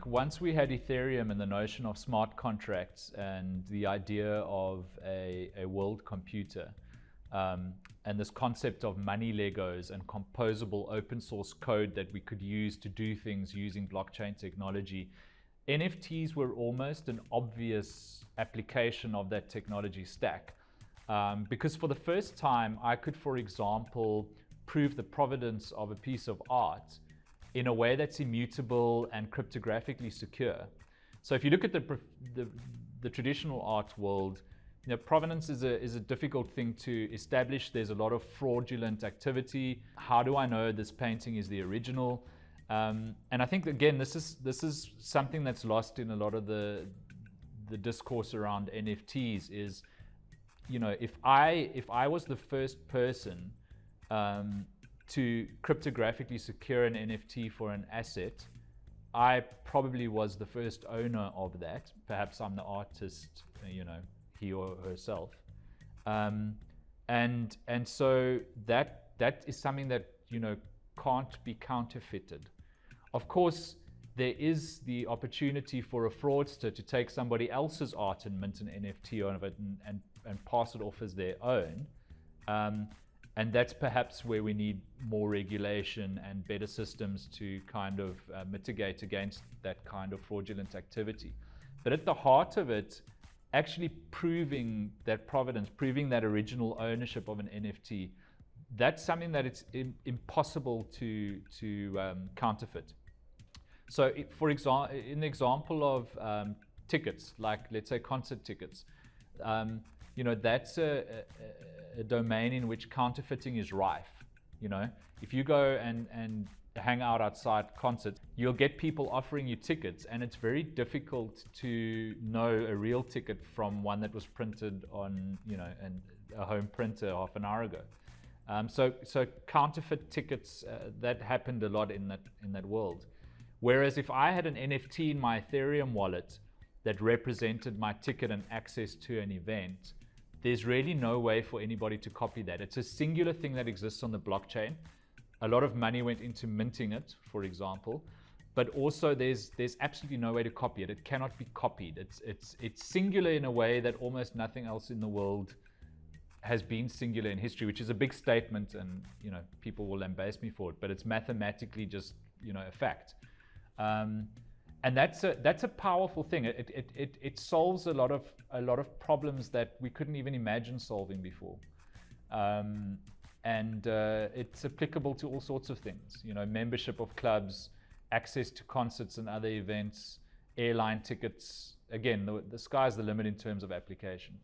think once we had Ethereum and the notion of smart contracts and the idea of a world computer, and this concept of money Legos and composable open source code that we could use to do things using blockchain technology, NFTs were almost an obvious application of that technology stack. Because for the first time, I could, for example, prove the provenance of a piece of art in a way that's immutable and cryptographically secure. So if you look at the traditional art world, provenance is a difficult thing to establish. There's a lot of fraudulent activity. How do I know this painting is the original? And I think, again, this is something that's lost in a lot of the discourse around NFTs is, if I was the first person to cryptographically secure an NFT for an asset, I probably was the first owner of that. Perhaps I'm the artist, he or herself. And so that is something that, can't be counterfeited. Of course, there is the opportunity for a fraudster to take somebody else's art and mint an NFT of it and pass it off as their own. And that's perhaps where we need more regulation and better systems to kind of mitigate against that kind of fraudulent activity. But at the heart of it, actually proving that provenance, proving that original ownership of an NFT, that's something that it's impossible to counterfeit. So for example, in the example of tickets, like let's say concert tickets, that's a domain in which counterfeiting is rife. If you go and hang out outside concerts, you'll get people offering you tickets, and it's very difficult to know a real ticket from one that was printed on, and a home printer half an hour ago. So counterfeit tickets, that happened a lot in that world. Whereas if I had an NFT in my Ethereum wallet that represented my ticket and access to an event, there's really no way for anybody to copy that. It's a singular thing that exists on the blockchain. A lot of money went into minting it, for example, but also there's absolutely no way to copy it. It cannot be copied. It's singular in a way that almost nothing else in the world has been singular in history, which is a big statement, and people will embrace me for it, but it's mathematically just a fact. And that's a powerful thing. It solves a lot of problems that we couldn't even imagine solving before. And it's applicable to all sorts of things. Membership of clubs, access to concerts and other events, airline tickets. Again, the sky's the limit in terms of application.